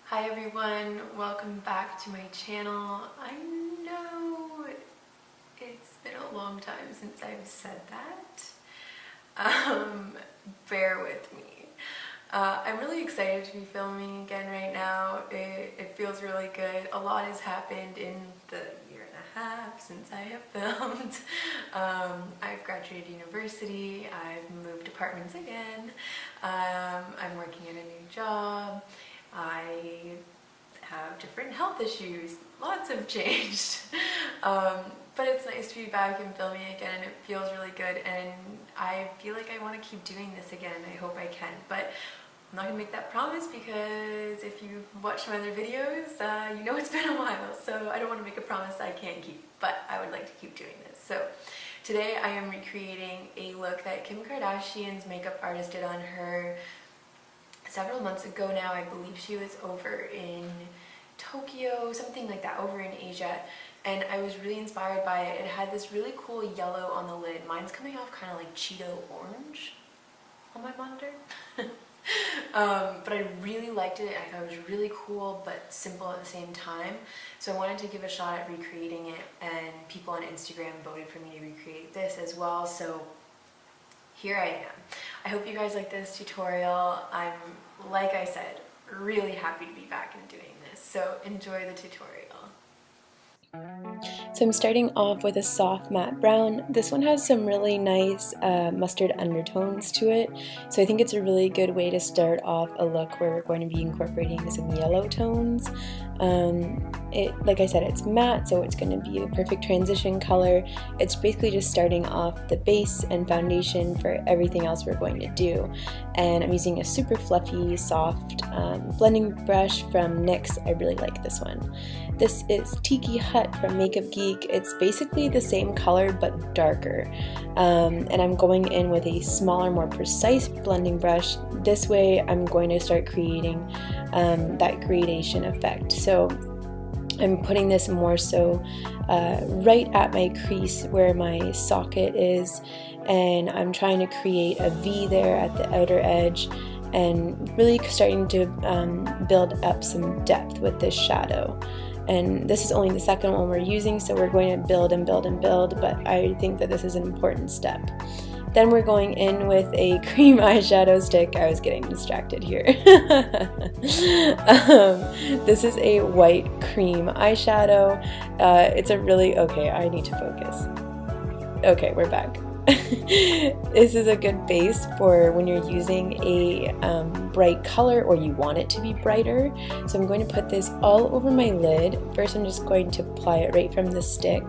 Hi everyone, welcome back to my channel. I know it's been a long time since I've said that. Bear with me. I'm really excited to be filming again right now. It feels really good. A lot has happened in the year and a half since I have filmed. I've graduated university, I've moved apartments again, I'm working in a new job, I have different health issues, lots have changed. But it's nice to be back and filming again. It feels really good and I feel like I want to keep doing this again. I hope I can, but I'm not gonna make that promise because if you've watched my other videos, you know it's been a while, so I don't want to make a promise I can't keep, but I would like to keep doing this. So today I am recreating a look that Kim Kardashian's makeup artist did on her several months ago now. I believe she was over in Tokyo, something like that, over in Asia, and I was really inspired by it. It had this really cool yellow on the lid. Mine's coming off kind of like Cheeto orange on my monitor. But I really liked it. I thought it was really cool but simple at the same time. So I wanted to give a shot at recreating it, and people on Instagram voted for me to recreate this as well. So here I am. I hope you guys like this tutorial. I'm, like I said, really happy to be back and doing this. So enjoy the tutorial. So I'm starting off with a soft matte brown. This one has some really nice mustard undertones to it, so I think it's a really good way to start off a look where we're going to be incorporating some yellow tones. Like I said, it's matte, so it's going to be a perfect transition color. It's basically just starting off the base and foundation for everything else we're going to do. And I'm using a super fluffy, soft blending brush from NYX. I really like this one. This is Tiki Hut from Makeup Geek. It's basically the same color but darker. And I'm going in with a smaller, more precise blending brush. This way I'm going to start creating that gradation effect. So I'm putting this more so right at my crease where my socket is, and I'm trying to create a V there at the outer edge and really starting to build up some depth with this shadow. And this is only the second one we're using, so we're going to build and build and build, but I think that this is an important step. Then we're going in with a cream eyeshadow stick. I was getting distracted here. This is a white cream eyeshadow. It's a really, okay, I need to focus. Okay, we're back. This is a good base for when you're using a bright color or you want it to be brighter. So I'm going to put this all over my lid. First I'm just going to apply it right from the stick.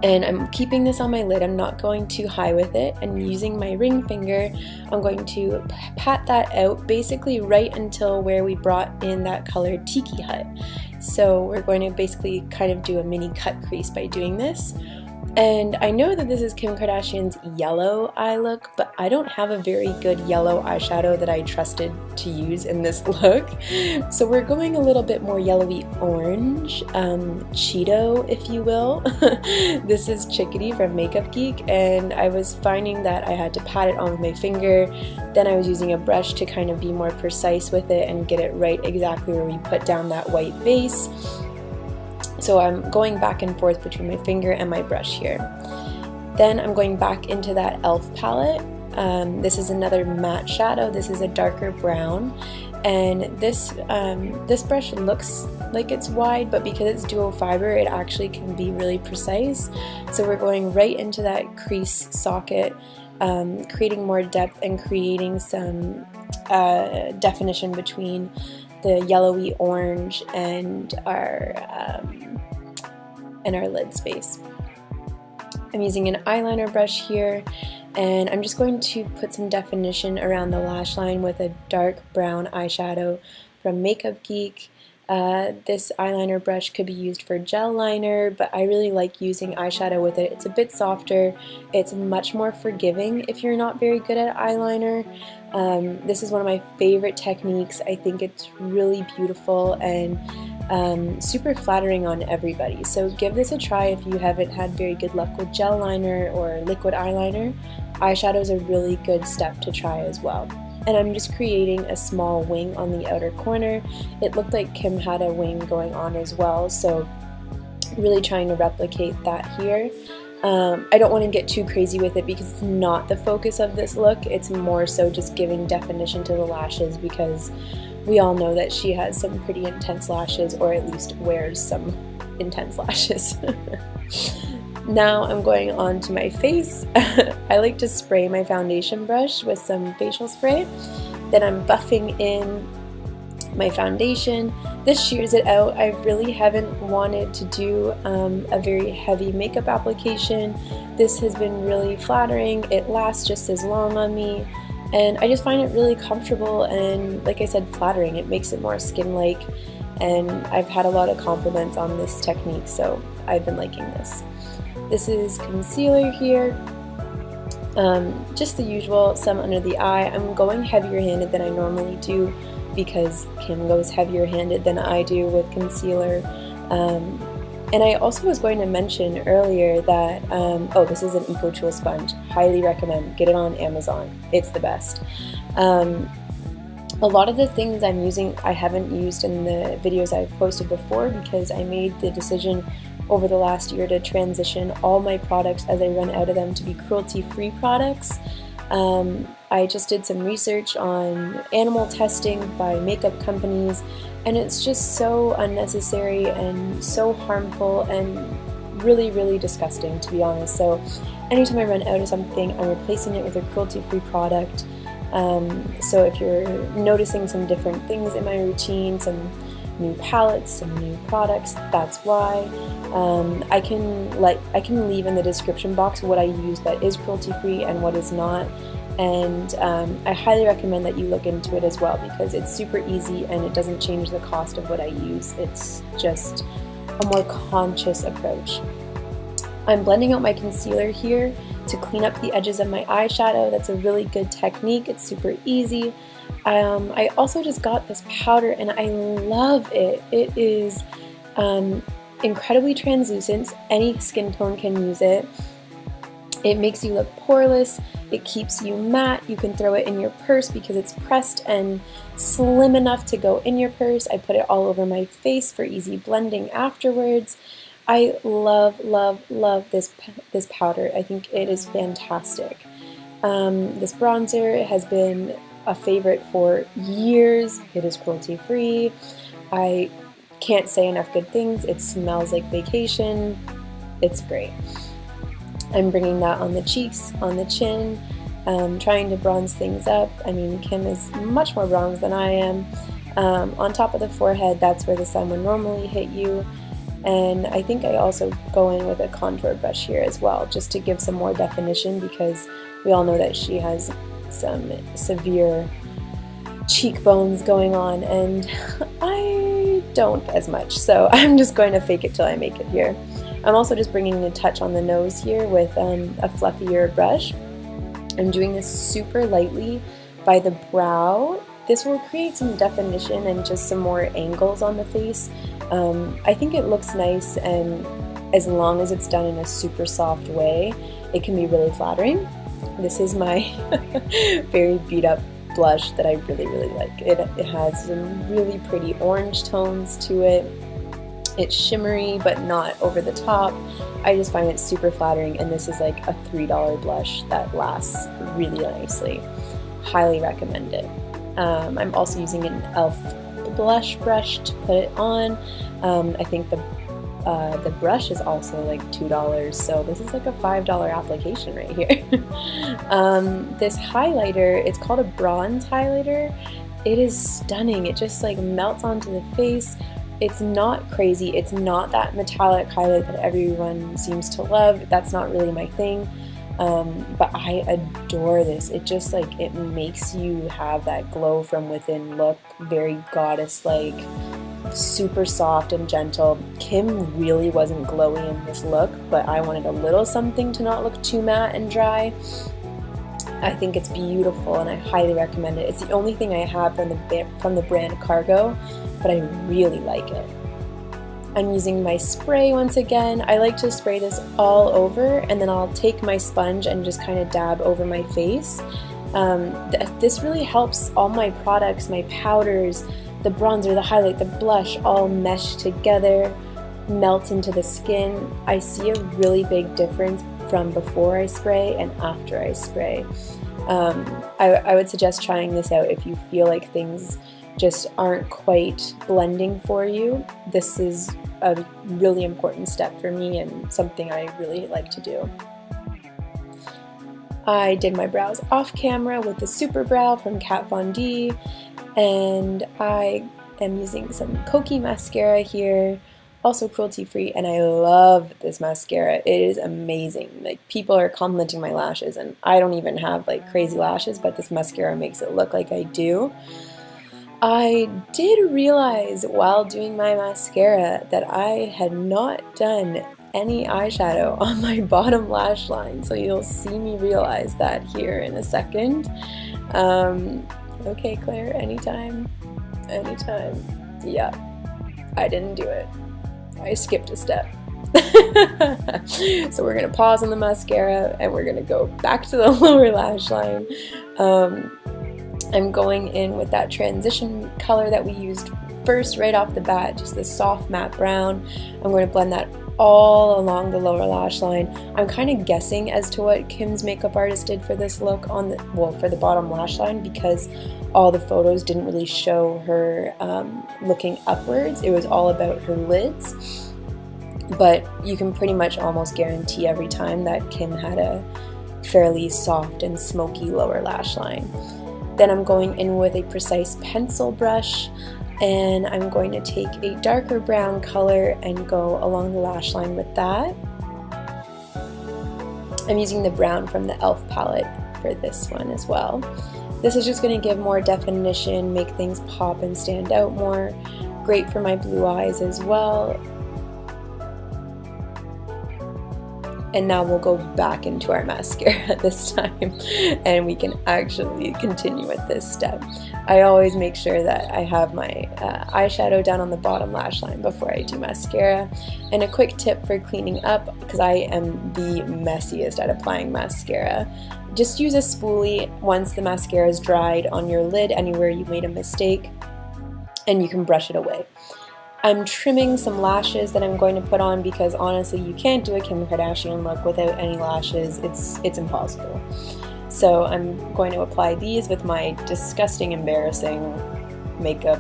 And I'm keeping this on my lid. I'm not going too high with it. And using my ring finger, I'm going to pat that out basically right until where we brought in that color Tiki Hut. So we're going to basically kind of do a mini cut crease by doing this. And I know that this is Kim Kardashian's yellow eye look, but I don't have a very good yellow eyeshadow that I trusted to use in this look. So we're going a little bit more yellowy orange, Cheeto, if you will. This is Chickadee from Makeup Geek, and I was finding that I had to pat it on with my finger. Then I was using a brush to kind of be more precise with it and get it right exactly where we put down that white base. So I'm going back and forth between my finger and my brush here. Then I'm going back into that e.l.f. palette. This is another matte shadow. This is a darker brown. And this brush looks like it's wide, but because it's dual fiber, it actually can be really precise. So we're going right into that crease socket, creating more depth and creating some definition between the yellowy orange and our lid space. I'm using an eyeliner brush here, and I'm just going to put some definition around the lash line with a dark brown eyeshadow from Makeup Geek. This eyeliner brush could be used for gel liner, but I really like using eyeshadow with it. It's a bit softer, it's much more forgiving if you're not very good at eyeliner. This is one of my favorite techniques. I think it's really beautiful and super flattering on everybody. So give this a try if you haven't had very good luck with gel liner or liquid eyeliner. Eyeshadow is a really good step to try as well. and I'm just creating a small wing on the outer corner. It looked like Kim had a wing going on as well, so really trying to replicate that here. I don't want to get too crazy with it because it's not the focus of this look. It's more so just giving definition to the lashes, because we all know that she has some pretty intense lashes, or at least wears some intense lashes. Now I'm going on to my face. I like to spray my foundation brush with some facial spray. Then I'm buffing in my foundation. This shears it out. I really haven't wanted to do a very heavy makeup application. This has been really flattering. It lasts just as long on me, and I just find it really comfortable and, like I said, flattering. It makes it more skin-like, and I've had a lot of compliments on this technique, so I've been liking this. This is concealer here. Just the usual, some under the eye. I'm going heavier handed than I normally do because Kim goes heavier handed than I do with concealer. And I also was going to mention earlier that, oh, this is an Eco Tool sponge. Highly recommend. Get it on Amazon. It's the best. A lot of the things I'm using I haven't used in the videos I've posted before, because I made the decision over the last year to transition all my products as I run out of them to be cruelty-free products. I just did some research on animal testing by makeup companies, and it's just so unnecessary and so harmful and really, really disgusting, to be honest. So anytime I run out of something, I'm replacing it with a cruelty-free product. So if you're noticing some different things in my routine, some new palettes, some new products, that's why. I can leave in the description box what I use that is cruelty-free and what is not, and I highly recommend that you look into it as well, because it's super easy and it doesn't change the cost of what I use. It's just a more conscious approach. I'm blending out my concealer here to clean up the edges of my eyeshadow. That's a really good technique. It's super easy. I also just got this powder and I love it. It is incredibly translucent. Any skin tone can use it. It makes you look poreless. It keeps you matte. You can throw it in your purse because it's pressed and slim enough to go in your purse. I put it all over my face for easy blending afterwards. I love, love, love this powder. I think it is fantastic. This bronzer has been a favorite for years. It is cruelty-free. I can't say enough good things. It smells like vacation. It's great. I'm bringing that on the cheeks, on the chin, trying to bronze things up. I mean, Kim is much more bronzed than I am. On top of the forehead, that's where the sun would normally hit you. And I think I also go in with a contour brush here as well, just to give some more definition, because we all know that she has some severe cheekbones going on, and I don't as much, so I'm just going to fake it till I make it here. I'm also just bringing a touch on the nose here with a fluffier brush. I'm doing this super lightly by the brow. This will create some definition and just some more angles on the face. I think it looks nice, and as long as it's done in a super soft way, it can be really flattering. This is my very beat up blush that I really, really like. It has some really pretty orange tones to it. It's shimmery but not over the top. I just find it super flattering, and this is like a $3 blush that lasts really nicely. Highly recommend it. I'm also using an e.l.f. blush brush to put it on. I think the brush is also like $2, so this is like a $5 application right here. This highlighter, it's called a bronze highlighter. It is stunning. It just like melts onto the face. It's not crazy. It's not that metallic highlight that everyone seems to love. That's not really my thing. But I adore this. It just like, it makes you have that glow from within look, very goddess-like, super soft and gentle. Kim really wasn't glowy in this look, but I wanted a little something to not look too matte and dry. I think it's beautiful and I highly recommend it. It's the only thing I have from the brand Cargo, but I really like it. I'm using my spray once again. I like to spray this all over, and then I'll take my sponge and just kind of dab over my face. This really helps all my products, my powders, the bronzer, the highlight, the blush, all mesh together, melt into the skin. I see a really big difference from before I spray and after I spray. I would suggest trying this out if you feel like things just aren't quite blending for you. This is a really important step for me and something I really like to do. I did my brows off camera with the Super Brow from Kat Von D, and I am using some Kokie mascara here, also cruelty free, and I love this mascara. It is amazing. Like, people are complimenting my lashes, and I don't even have like crazy lashes, but this mascara makes it look like I do. I did realize while doing my mascara that I had not done any eyeshadow on my bottom lash line, so you'll see me realize that here in a second. Okay, Claire, anytime. Yeah, I didn't do it. I skipped a step. So we're gonna pause on the mascara and we're gonna go back to the lower lash line. I'm going in with that transition color that we used first right off the bat, just this soft matte brown. I'm going to blend that all along the lower lash line. I'm kind of guessing as to what Kim's makeup artist did for this look on the, well, for the bottom lash line, because all the photos didn't really show her looking upwards. It was all about her lids. But you can pretty much almost guarantee every time that Kim had a fairly soft and smoky lower lash line. Then I'm going in with a precise pencil brush, and I'm going to take a darker brown color and go along the lash line with that. I'm using the brown from the e.l.f. palette for this one as well. This is just going to give more definition, make things pop and stand out more. Great for my blue eyes as well. And now we'll go back into our mascara this time and we can actually continue with this step. I always make sure that I have my eyeshadow down on the bottom lash line before I do mascara. And a quick tip for cleaning up, because I am the messiest at applying mascara, just use a spoolie once the mascara is dried on your lid, anywhere you made a mistake, and you can brush it away. I'm trimming some lashes that I'm going to put on because honestly you can't do a Kim Kardashian look without any lashes. It's impossible. So I'm going to apply these with my disgusting, embarrassing makeup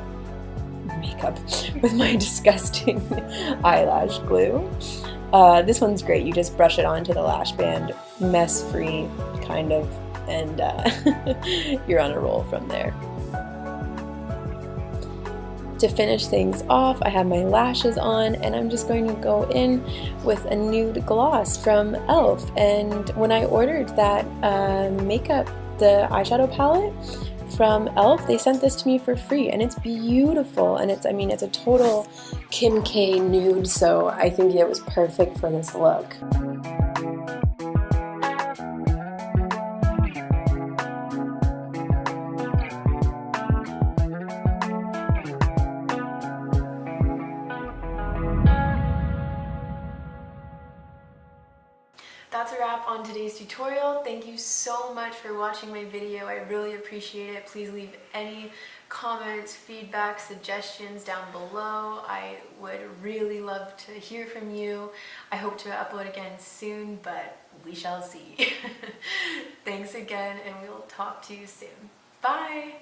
with my disgusting eyelash glue. This one's great. You just brush it onto the lash band, mess free kind of, and you're on a roll from there. To finish things off, I have my lashes on, and I'm just going to go in with a Nude Gloss from e.l.f. And when I ordered that makeup, the eyeshadow palette from e.l.f., they sent this to me for free, and it's beautiful. And it's a total Kim K nude, so I think it was perfect for this look. That's a wrap on today's tutorial. Thank you so much for watching my video. I really appreciate it. Please leave any comments, feedback, suggestions down below. I would really love to hear from you. I hope to upload again soon, but we shall see. Thanks again, and we will talk to you soon. Bye!